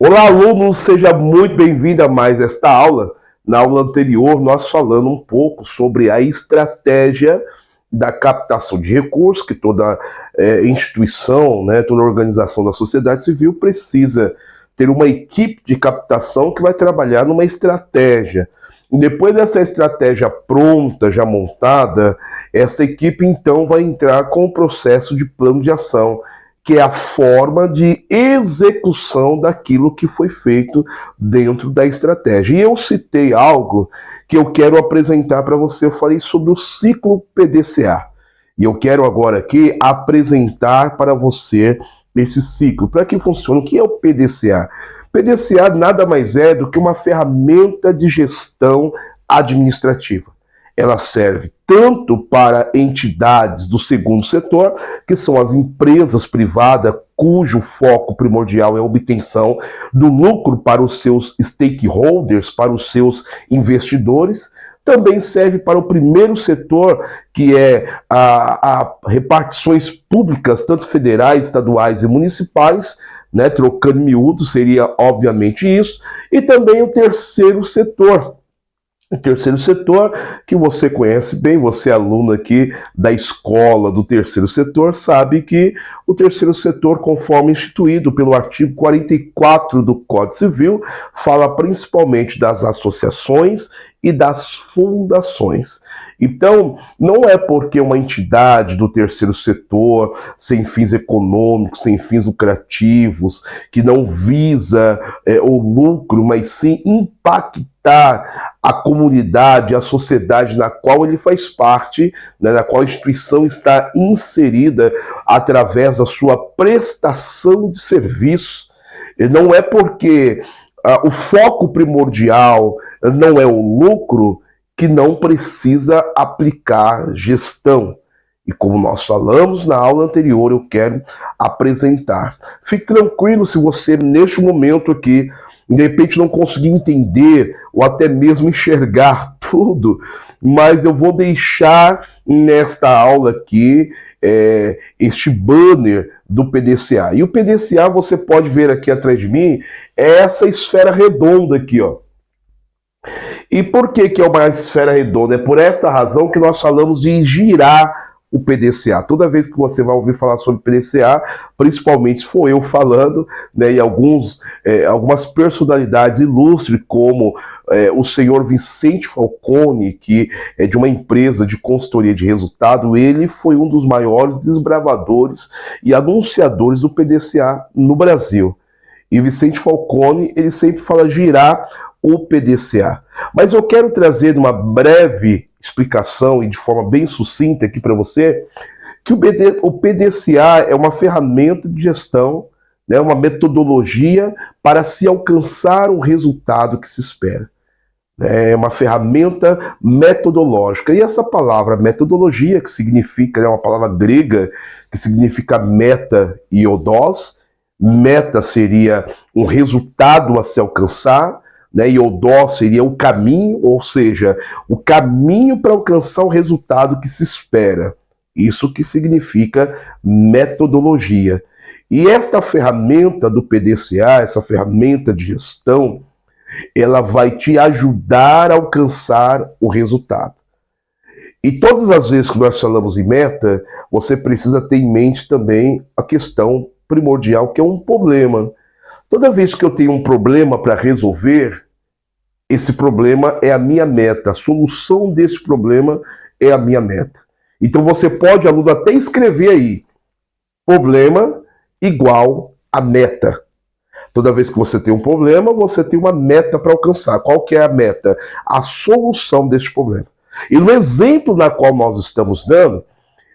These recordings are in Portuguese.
Olá, aluno, seja muito bem-vindo a mais esta aula. Na aula anterior, nós falamos um pouco sobre a estratégia da captação de recursos, que toda instituição, toda organização da sociedade civil precisa ter uma equipe de captação que vai trabalhar numa estratégia. E depois dessa estratégia pronta, já montada, essa equipe então vai entrar com o processo de plano de ação, que é a forma de execução daquilo que foi feito dentro da estratégia. E eu citei algo que eu quero apresentar para você. Eu falei sobre o ciclo PDCA. E eu quero agora aqui apresentar para você esse ciclo. Para que funciona? O que é o PDCA? PDCA nada mais é do que uma ferramenta de gestão administrativa. Ela serve tanto para entidades do segundo setor, que são as empresas privadas, cujo foco primordial é a obtenção do lucro para os seus stakeholders, para os seus investidores. Também serve para o primeiro setor, que é a repartições públicas, tanto federais, estaduais e municipais, trocando miúdo, seria obviamente isso. E também o terceiro setor. O terceiro setor, que você conhece bem, você é aluno aqui da escola do terceiro setor, sabe que o terceiro setor, conforme instituído pelo artigo 44 do Código Civil, fala principalmente das associações e das fundações. Então, não é porque uma entidade do terceiro setor, sem fins econômicos, sem fins lucrativos, que não visa o lucro, mas sim impactar a comunidade, a sociedade na qual ele faz parte, na qual a instituição está inserida através da sua prestação de serviço. E não é porque o foco primordial não é o lucro que não precisa aplicar gestão. E como nós falamos na aula anterior, eu quero apresentar. Fique tranquilo se você, neste momento aqui, de repente não conseguir entender ou até mesmo enxergar tudo, mas eu vou deixar nesta aula aqui este banner do PDCA. E o PDCA, você pode ver aqui atrás de mim, é essa esfera redonda aqui, ó. E por que é uma esfera redonda? É por essa razão que nós falamos de girar o PDCA. Toda vez que você vai ouvir falar sobre PDCA, principalmente se for eu falando, e algumas personalidades ilustres, como o senhor Vicente Falcone, que é de uma empresa de consultoria de resultado, ele foi um dos maiores desbravadores e anunciadores do PDCA no Brasil. E Vicente Falcone, ele sempre fala girar o PDCA. Mas eu quero trazer uma breve explicação e de forma bem sucinta aqui para você, que o PDCA é uma ferramenta de gestão, uma metodologia para se alcançar o resultado que se espera. É uma ferramenta metodológica. E essa palavra metodologia, que significa, é uma palavra grega, que significa meta e odós. Meta seria um resultado a se alcançar, e o dó seria o caminho, ou seja, o caminho para alcançar o resultado que se espera. Isso que significa metodologia. E esta ferramenta do PDCA, essa ferramenta de gestão, ela vai te ajudar a alcançar o resultado. E todas as vezes que nós falamos em meta, você precisa ter em mente também a questão primordial, que é um problema. Toda vez que eu tenho um problema para resolver, esse problema é a minha meta. A solução desse problema é a minha meta. Então você pode, aluno, até escrever aí, problema igual a meta. Toda vez que você tem um problema, você tem uma meta para alcançar. Qual que é a meta? A solução desse problema. E no exemplo na qual nós estamos dando,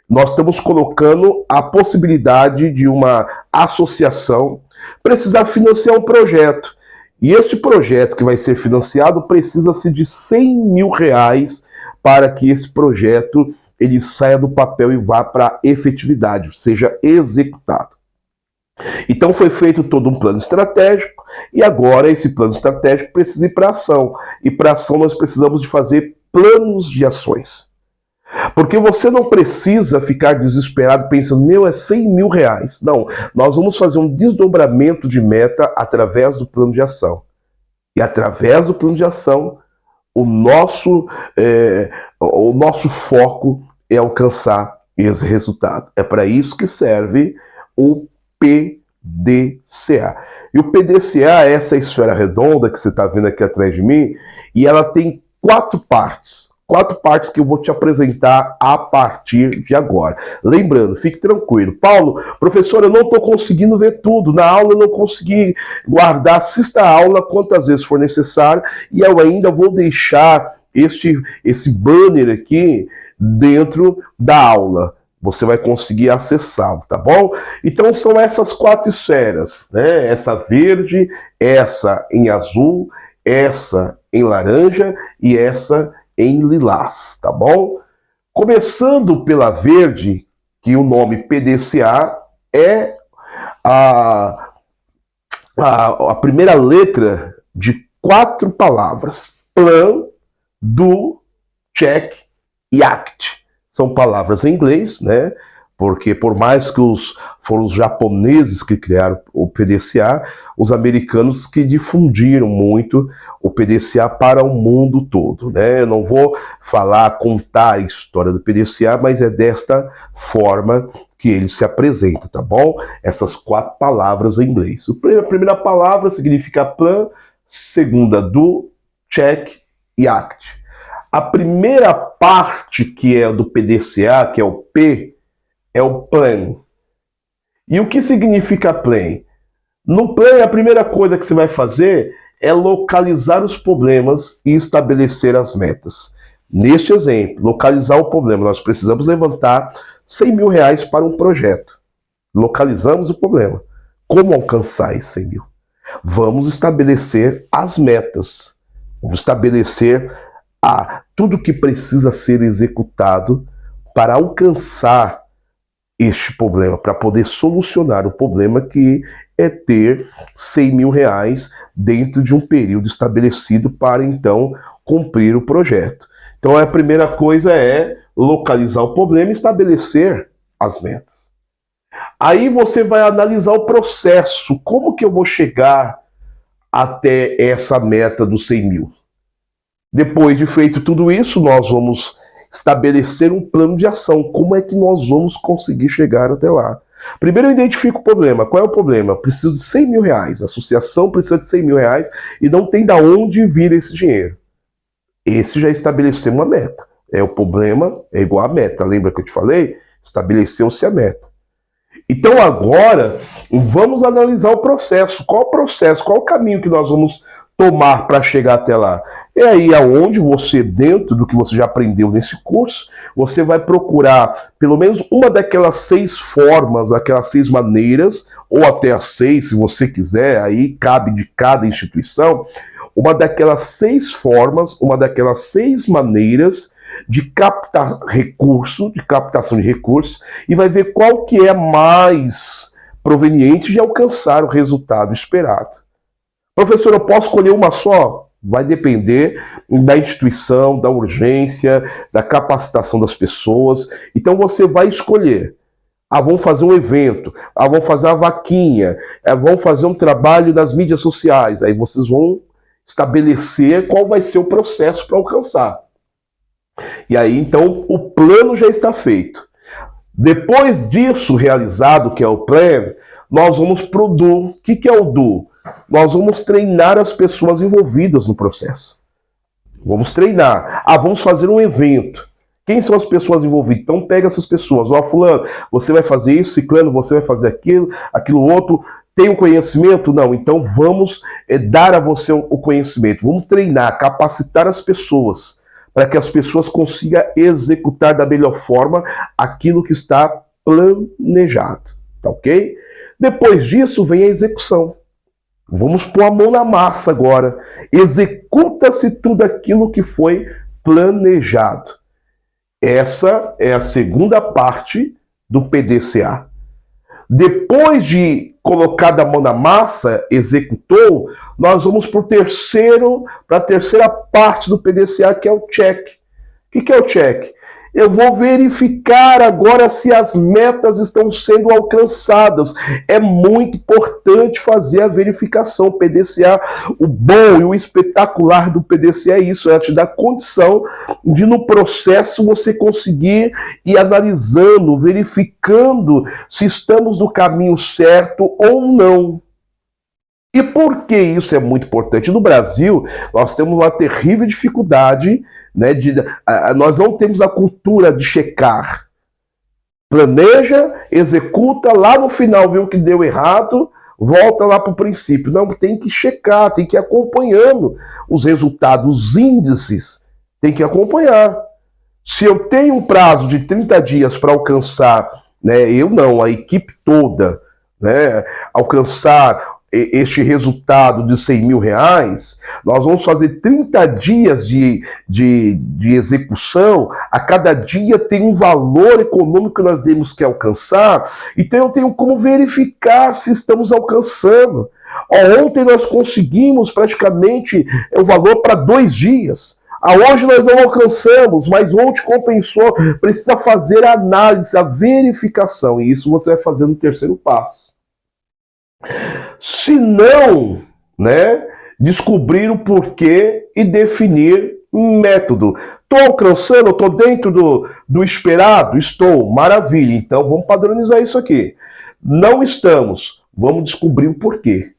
nós estamos colocando a possibilidade de uma associação precisar financiar um projeto. E esse projeto que vai ser financiado precisa-se de R$100 mil para que esse projeto ele saia do papel e vá para a efetividade, seja executado. Então foi feito todo um plano estratégico e agora esse plano estratégico precisa ir para ação. E para ação nós precisamos de fazer planos de ações. Porque você não precisa ficar desesperado pensando, meu, é 100 mil reais. Não, nós vamos fazer um desdobramento de meta através do plano de ação. E através do plano de ação, o nosso, o nosso foco é alcançar esse resultado. É para isso que serve o PDCA. E o PDCA é essa esfera redonda que você está vendo aqui atrás de mim, e ela tem 4 partes. 4 partes que eu vou te apresentar a partir de agora. Lembrando, fique tranquilo. Paulo, professor, eu não estou conseguindo ver tudo. Na aula eu não consegui guardar. Assista a aula quantas vezes for necessário. E eu ainda vou deixar esse banner aqui dentro da aula. Você vai conseguir acessá-lo, tá bom? Então são essas 4 esferas, né? Essa verde, essa em azul, essa em laranja e essa em lilás, tá bom? Começando pela verde, que o nome PDCA é a primeira letra de 4 palavras. Plan, do, check e act. São palavras em inglês, né? Porque por mais que foram os japoneses que criaram o PDCA, os americanos que difundiram muito o PDCA para o mundo todo, né? Eu não vou contar a história do PDCA, mas é desta forma que ele se apresenta, tá bom? Essas 4 palavras em inglês. A primeira palavra significa plan, segunda do, check e act. A primeira parte que é do PDCA, que é o P, é o plan. E o que significa plan? No plan, a primeira coisa que você vai fazer é localizar os problemas e estabelecer as metas. Neste exemplo, localizar o problema, nós precisamos levantar 100 mil reais para um projeto. Localizamos o problema. Como alcançar esses 100 mil? Vamos estabelecer as metas. Vamos estabelecer tudo que precisa ser executado para alcançar este problema, para poder solucionar o problema que é ter 100 mil reais dentro de um período estabelecido para então cumprir o projeto. Então a primeira coisa é localizar o problema e estabelecer as metas. Aí você vai analisar o processo, como que eu vou chegar até essa meta dos 100 mil. Depois de feito tudo isso, nós vamos estabelecer um plano de ação. Como é que nós vamos conseguir chegar até lá? Primeiro eu identifico o problema. Qual é o problema? Eu preciso de 100 mil reais. A associação precisa de 100 mil reais e não tem de onde vir esse dinheiro. Esse já estabeleceu uma meta. O problema é igual à meta. Lembra que eu te falei? Estabeleceu-se a meta. Então agora, vamos analisar o processo. Qual o processo? Qual o caminho que nós vamos tomar para chegar até lá? É aí aonde você, dentro do que você já aprendeu nesse curso, você vai procurar pelo menos uma daquelas 6 formas, aquelas 6 maneiras, ou até as 6, se você quiser, aí cabe de cada instituição, uma daquelas 6 formas, uma daquelas 6 maneiras de captar recurso, de captação de recursos, e vai ver qual que é mais proveniente de alcançar o resultado esperado. Professor, eu posso escolher uma só? Vai depender da instituição, da urgência, da capacitação das pessoas. Então você vai escolher. Vão fazer um evento, vão fazer uma vaquinha, vão fazer um trabalho nas mídias sociais. Aí vocês vão estabelecer qual vai ser o processo para alcançar. E aí, então, o plano já está feito. Depois disso realizado, que é o plano, nós vamos para o do. O que é o do? Nós vamos treinar as pessoas envolvidas no processo. Vamos treinar. Vamos fazer um evento. Quem são as pessoas envolvidas? Então pega essas pessoas. Fulano, você vai fazer isso, ciclano, você vai fazer aquilo outro. Tem um conhecimento? Não. Então vamos dar a você o conhecimento. Vamos treinar, capacitar as pessoas, para que as pessoas consigam executar da melhor forma aquilo que está planejado. Tá ok? Depois disso vem a execução. Vamos pôr a mão na massa agora. Executa-se tudo aquilo que foi planejado. Essa é a segunda parte do PDCA. Depois de colocar a mão na massa, executou, nós vamos para a terceira parte do PDCA, que é o check. O que é o check? Eu vou verificar agora se as metas estão sendo alcançadas. É muito importante fazer a verificação. O PDCA, o bom e o espetacular do PDCA é isso, é te dar condição de no processo você conseguir ir analisando, verificando se estamos no caminho certo ou não. E por que isso é muito importante? No Brasil, nós temos uma terrível dificuldade, né, nós não temos a cultura de checar. Planeja, executa, lá no final vê o que deu errado, volta lá para o princípio. Não, tem que checar, tem que ir acompanhando os resultados, os índices, tem que acompanhar. Se eu tenho um prazo de 30 dias para alcançar, né, eu não, a equipe toda, né, alcançar este resultado de 100 mil reais, nós vamos fazer 30 dias de execução, a cada dia tem um valor econômico que nós temos que alcançar, então eu tenho como verificar se estamos alcançando. Ontem nós conseguimos praticamente o valor para 2 dias. Hoje nós não alcançamos, mas ontem compensou. Precisa fazer a análise, a verificação, e isso você vai fazer no terceiro passo. Se não, né, descobrir o porquê e definir um método. Estou alcançando, estou dentro do esperado? Estou, maravilha, então vamos padronizar isso aqui. Não estamos, vamos descobrir o porquê.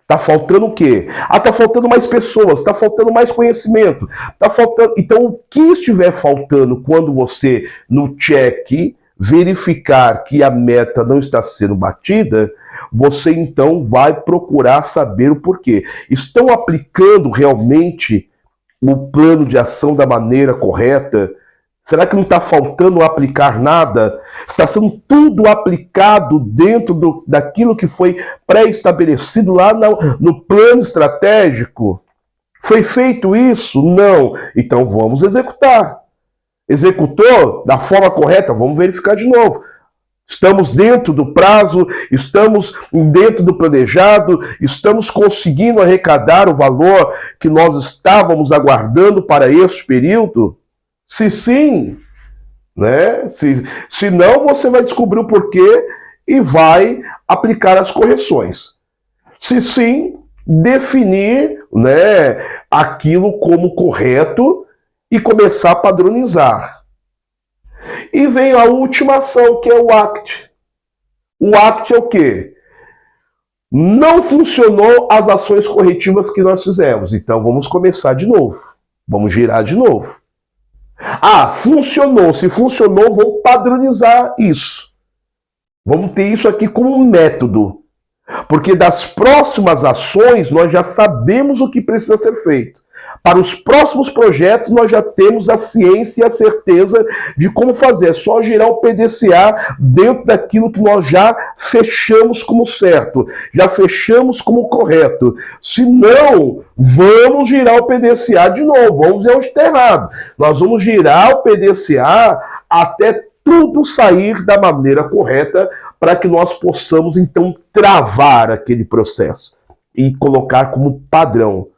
Está faltando o quê? Está faltando mais pessoas, está faltando mais conhecimento, está faltando. Então, o que estiver faltando quando você, no check, verificar que a meta não está sendo batida, você então vai procurar saber o porquê. Estão aplicando realmente o plano de ação da maneira correta? Será que não está faltando aplicar nada? Está sendo tudo aplicado dentro daquilo que foi pré-estabelecido lá no plano estratégico? Foi feito isso? Não. Então vamos executar. Executou da forma correta? Vamos verificar de novo. Estamos dentro do prazo, estamos dentro do planejado, estamos conseguindo arrecadar o valor que nós estávamos aguardando para este período? Se sim, né? Se não, você vai descobrir o porquê e vai aplicar as correções. Se sim, definir, né, aquilo como correto e começar a padronizar. E vem a última ação, que é o ACT. O ACT é o quê? Não funcionou as ações corretivas que nós fizemos. Então vamos começar de novo. Vamos girar de novo. Funcionou. Se funcionou, vamos padronizar isso. Vamos ter isso aqui como um método. Porque das próximas ações, nós já sabemos o que precisa ser feito. Para os próximos projetos, nós já temos a ciência e a certeza de como fazer. É só girar o PDCA dentro daquilo que nós já fechamos como certo, já fechamos como correto. Se não, vamos girar o PDCA de novo. Vamos ver onde está errado. Nós vamos girar o PDCA até tudo sair da maneira correta para que nós possamos, então, travar aquele processo e colocar como padrão.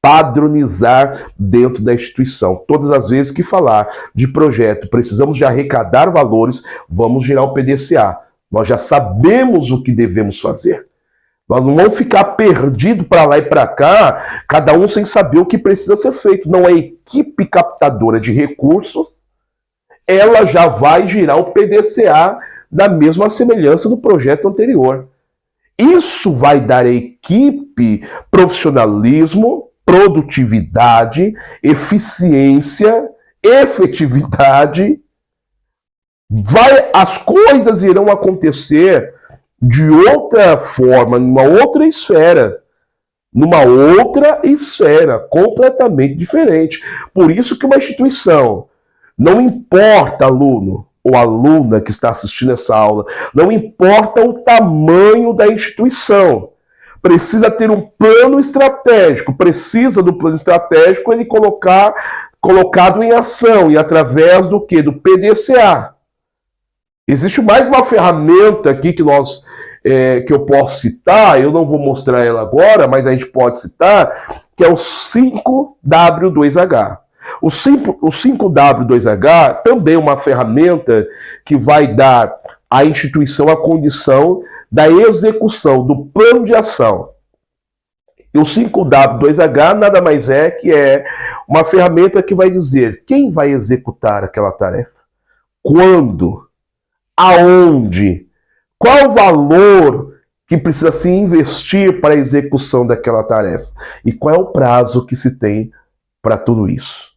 Padronizar dentro da instituição. Todas as vezes que falar de projeto, precisamos de arrecadar valores, vamos girar o PDCA. Nós já sabemos o que devemos fazer. Nós não vamos ficar perdidos para lá e para cá, cada um sem saber o que precisa ser feito. Não é equipe captadora de recursos, ela já vai girar o PDCA da mesma semelhança do projeto anterior. Isso vai dar à equipe profissionalismo, produtividade, eficiência, efetividade. As coisas irão acontecer de outra forma, numa outra esfera, completamente diferente. Por isso que uma instituição, não importa aluno ou aluna que está assistindo essa aula, não importa o tamanho da instituição, precisa ter um plano estratégico, precisa do plano estratégico ele colocado em ação, e através do quê? Do PDCA. Existe mais uma ferramenta aqui que eu posso citar, eu não vou mostrar ela agora, mas a gente pode citar, que é o 5W2H. O 5W2H também é uma ferramenta que vai dar à instituição a condição da execução do plano de ação. E o 5W2H nada mais é que uma ferramenta que vai dizer quem vai executar aquela tarefa, quando, aonde, qual o valor que precisa se investir para a execução daquela tarefa e qual é o prazo que se tem para tudo isso.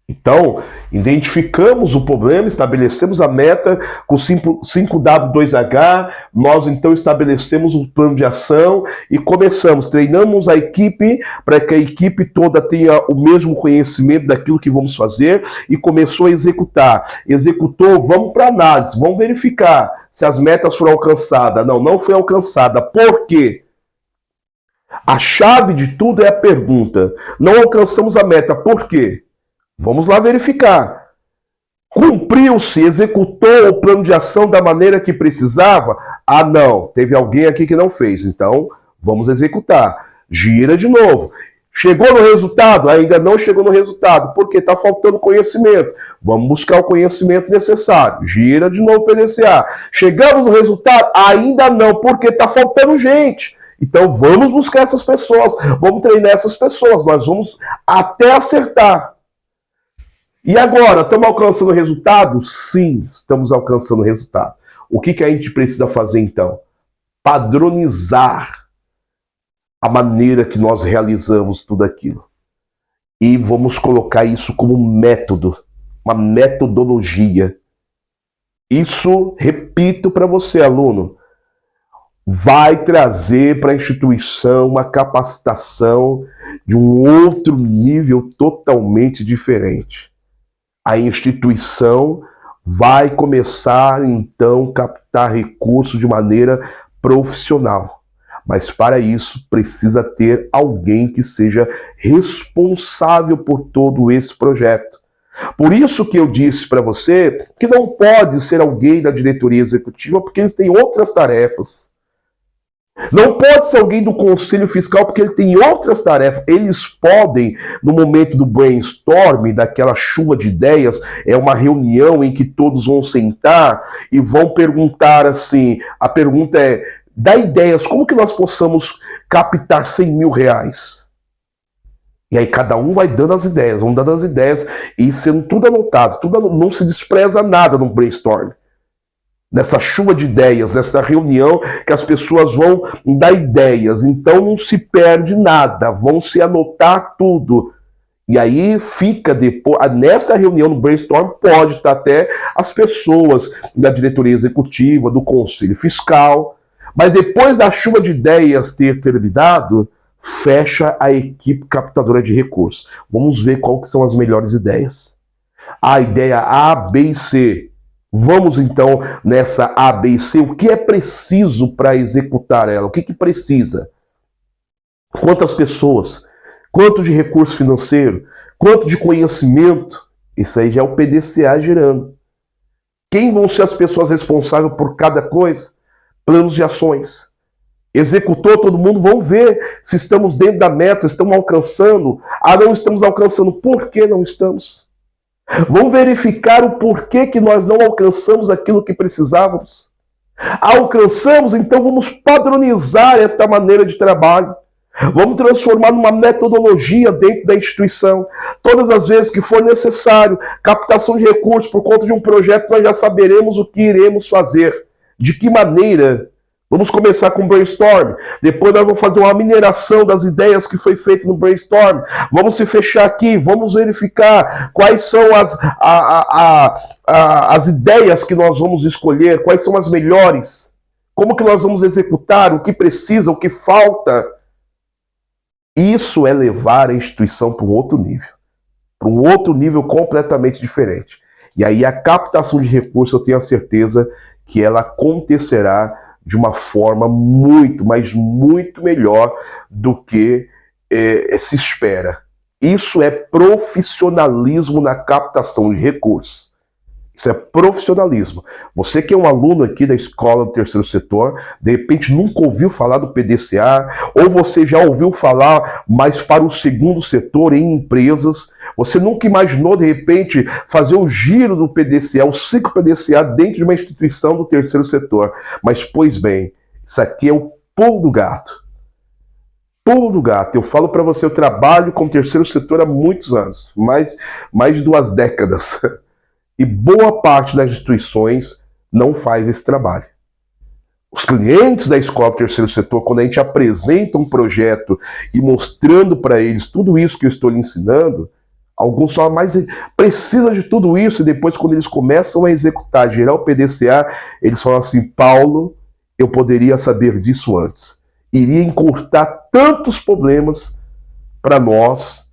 Então, identificamos o problema, estabelecemos a meta com 5W2H, nós então estabelecemos um plano de ação e começamos, treinamos a equipe para que a equipe toda tenha o mesmo conhecimento daquilo que vamos fazer e começou a executar. Executou, vamos para análise, vamos verificar se as metas foram alcançadas. Não, não foi alcançada. Por quê? A chave de tudo é a pergunta. Não alcançamos a meta, por quê? Vamos lá verificar. Cumpriu-se, executou o plano de ação da maneira que precisava? Ah, não, teve alguém aqui que não fez, então vamos executar. Gira de novo. Chegou no resultado? Ainda não chegou no resultado, porque está faltando conhecimento. Vamos buscar o conhecimento necessário. Gira de novo PDCA. Chegamos no resultado? Ainda não, porque está faltando gente. Então vamos buscar essas pessoas, vamos treinar essas pessoas, nós vamos até acertar. E agora, estamos alcançando o resultado? Sim, estamos alcançando o resultado. O que a gente precisa fazer então? Padronizar a maneira que nós realizamos tudo aquilo. E vamos colocar isso como método, uma metodologia. Isso, repito para você, aluno, vai trazer para a instituição uma capacitação de um outro nível totalmente diferente. A instituição vai começar, então, a captar recursos de maneira profissional. Mas, para isso, precisa ter alguém que seja responsável por todo esse projeto. Por isso que eu disse para você que não pode ser alguém da diretoria executiva, porque eles têm outras tarefas. Não pode ser alguém do Conselho Fiscal, porque ele tem outras tarefas. Eles podem, no momento do brainstorm, daquela chuva de ideias, é uma reunião em que todos vão sentar e vão perguntar assim, a pergunta é, dá ideias, como que nós possamos captar 100 mil reais? E aí cada um vai dando as ideias, vão dando as ideias e sendo tudo anotado, não se despreza nada no brainstorm. Nessa chuva de ideias, nessa reunião que as pessoas vão dar ideias, então não se perde nada, vão se anotar tudo. E aí fica depois, nessa reunião no brainstorm pode estar até as pessoas da diretoria executiva, do conselho fiscal, mas depois da chuva de ideias ter terminado, fecha a equipe captadora de recursos. Vamos ver qual que são as melhores ideias. A ideia A, B e C. Vamos então nessa A, B e C. O que é preciso para executar ela? O que precisa? Quantas pessoas? Quanto de recurso financeiro? Quanto de conhecimento? Isso aí já é o PDCA gerando. Quem vão ser as pessoas responsáveis por cada coisa? Planos de ações. Executou todo mundo, vamos ver se estamos dentro da meta, estamos alcançando. Ah, não estamos alcançando. Por que não estamos? Vamos verificar o porquê que nós não alcançamos aquilo que precisávamos. Alcançamos, então vamos padronizar esta maneira de trabalho. Vamos transformar numa metodologia dentro da instituição. Todas as vezes que for necessário, captação de recursos por conta de um projeto, nós já saberemos o que iremos fazer. De que maneira? Vamos começar com o brainstorm. Depois nós vamos fazer uma mineração das ideias que foi feita no brainstorm. Vamos se fechar aqui, vamos verificar quais são as ideias que nós vamos escolher, quais são as melhores, como que nós vamos executar, o que precisa, o que falta. Isso é levar a instituição para um outro nível completamente diferente. E aí a captação de recursos, eu tenho a certeza que ela acontecerá de uma forma muito, mas muito melhor do que se espera. Isso é profissionalismo na captação de recursos. Isso é profissionalismo. Você que é um aluno aqui da escola do terceiro setor, de repente nunca ouviu falar do PDCA, ou você já ouviu falar, mas para o segundo setor, em empresas, você nunca imaginou, de repente, fazer o giro do PDCA, o ciclo PDCA dentro de uma instituição do terceiro setor. Mas, pois bem, isso aqui é o pulo do gato. Pulo do gato. Eu falo para você, eu trabalho com o terceiro setor há muitos anos, mais de 2 décadas. E boa parte das instituições não faz esse trabalho. Os clientes da escola do terceiro setor, quando a gente apresenta um projeto e mostrando para eles tudo isso que eu estou lhe ensinando, alguns só mais precisam de tudo isso e depois quando eles começam a executar, gerar o PDCA, eles falam assim, Paulo, eu poderia saber disso antes. Iria encurtar tantos problemas para nós,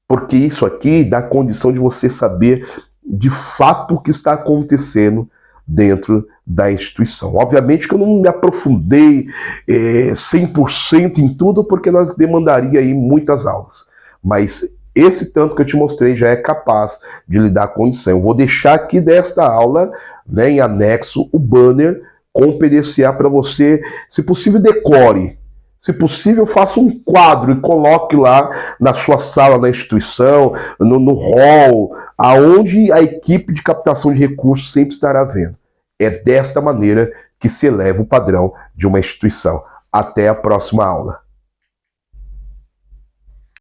porque isso aqui dá condição de você saber de fato o que está acontecendo dentro da instituição. Obviamente que eu não me aprofundei 100% em tudo, porque nós demandaria aí muitas aulas. Mas esse tanto que eu te mostrei já é capaz de lhe dar condição. Eu vou deixar aqui desta aula, né, em anexo, o banner com o PDCA para você, se possível, decore. Se possível, faça um quadro e coloque lá na sua sala, na instituição, no hall, aonde a equipe de captação de recursos sempre estará vendo. É desta maneira que se eleva o padrão de uma instituição. Até a próxima aula.